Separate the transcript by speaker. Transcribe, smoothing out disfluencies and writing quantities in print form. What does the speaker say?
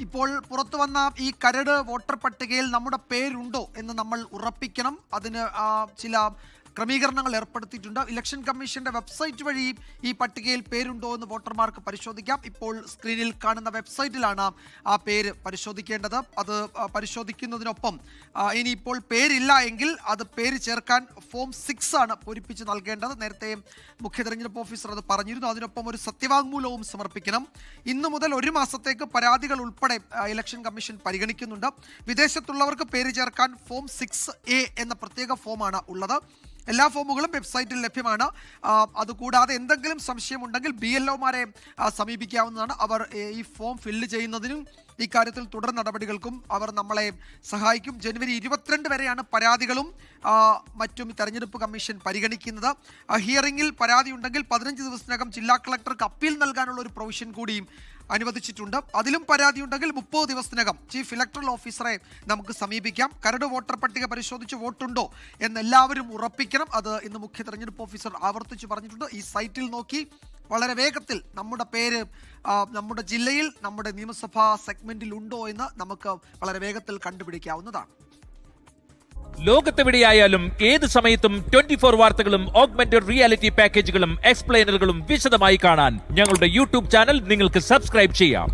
Speaker 1: ഇപ്പോൾ പുറത്തു വന്ന ഈ കരട് വോട്ടർ പട്ടികയിൽ നമ്മുടെ പേരുണ്ടോ എന്ന് നമ്മൾ ഉറപ്പിക്കണം. അതിന് ചില ക്രമീകരണങ്ങൾ ഏർപ്പെടുത്തിയിട്ടുണ്ട്. ഇലക്ഷൻ കമ്മീഷന്റെ വെബ്സൈറ്റ് വഴി ഈ പട്ടികയിൽ പേരുണ്ടോ എന്ന് വോട്ടർമാർക്ക് പരിശോധിക്കാം. ഇപ്പോൾ സ്ക്രീനിൽ കാണുന്ന വെബ്സൈറ്റിലാണ് ആ പേര് പരിശോധിക്കേണ്ടത്. അത് പരിശോധിക്കുന്നതിനൊപ്പം ഇനിയിപ്പോൾ പേരില്ല എങ്കിൽ അത് പേര് ചേർക്കാൻ ഫോം 6 ആണ് പൂരിപ്പിച്ച് നൽകേണ്ടത്. നേരത്തെ മുഖ്യ തെരഞ്ഞെടുപ്പ് ഓഫീസർ അത് പറഞ്ഞിരുന്നു. അതിനൊപ്പം ഒരു സത്യവാങ്മൂലവും സമർപ്പിക്കണം. ഇന്നു മുതൽ 1 മാസത്തേക്ക് പരാതികൾ ഉൾപ്പെടെ ഇലക്ഷൻ കമ്മീഷൻ പരിഗണിക്കുന്നുണ്ട്. വിദേശത്തുള്ളവർക്ക് പേര് ചേർക്കാൻ ഫോം 6A എന്ന പ്രത്യേക ഫോമാണ് ഉള്ളത്. എല്ലാ ഫോമുകളും വെബ്സൈറ്റിൽ ലഭ്യമാണ്. അതുകൂടാതെ എന്തെങ്കിലും സംശയമുണ്ടെങ്കിൽ BLOമാരെ സമീപിക്കാവുന്നതാണ്. അവർ ഈ ഫോം ഫില്ല് ചെയ്യുന്നതിനും ഇക്കാര്യത്തിൽ തുടർ നടപടികൾക്കും അവർ നമ്മളെ സഹായിക്കും. ജനുവരി 22 വരെയാണ് പരാതികളും മറ്റും തെരഞ്ഞെടുപ്പ് കമ്മീഷൻ പരിഗണിക്കുന്നത്. ഹിയറിംഗിൽ പരാതി ഉണ്ടെങ്കിൽ 15 ദിവസത്തിനകം ജില്ലാ കളക്ടർക്ക് അപ്പീൽ നൽകാനുള്ള ഒരു പ്രൊവിഷൻ കൂടിയും അനുവദിച്ചിട്ടുണ്ട്. അതിലും പരാതി ഉണ്ടെങ്കിൽ 30 ദിവസത്തിനകം ചീഫ് ഇലക്ടറൽ ഓഫീസറെ നമുക്ക് സമീപിക്കാം. കരട് വോട്ടർ പട്ടിക പരിശോധിച്ച് വോട്ടുണ്ടോ എന്നെല്ലാവരും ഉറപ്പിക്കണം. അത് ഇന്ന് മുഖ്യ തെരഞ്ഞെടുപ്പ് ഓഫീസർ ആവർത്തിച്ച് പറഞ്ഞിട്ടുണ്ട്. ഈ സൈറ്റിൽ നോക്കി വളരെ വേഗത്തിൽ നമ്മുടെ പേര് നമ്മുടെ ജില്ലയിൽ നമ്മുടെ നിയമസഭാ സെഗ്മെന്റിൽ ഉണ്ടോ എന്ന് നമുക്ക് വളരെ വേഗത്തിൽ കണ്ടുപിടിക്കാവുന്നതാണ്.
Speaker 2: ലോകത്തെവിടെയായാലും ഏത് സമയത്തും 24 വാർത്തകളും ഓഗ്മെന്റഡ് റിയാലിറ്റി പാക്കേജുകളും എക്സ്പ്ലെയിനറുകളും വിശദമായി കാണാൻ ഞങ്ങളുടെ യൂട്യൂബ് ചാനൽ നിങ്ങൾക്ക് സബ്സ്ക്രൈബ് ചെയ്യാം.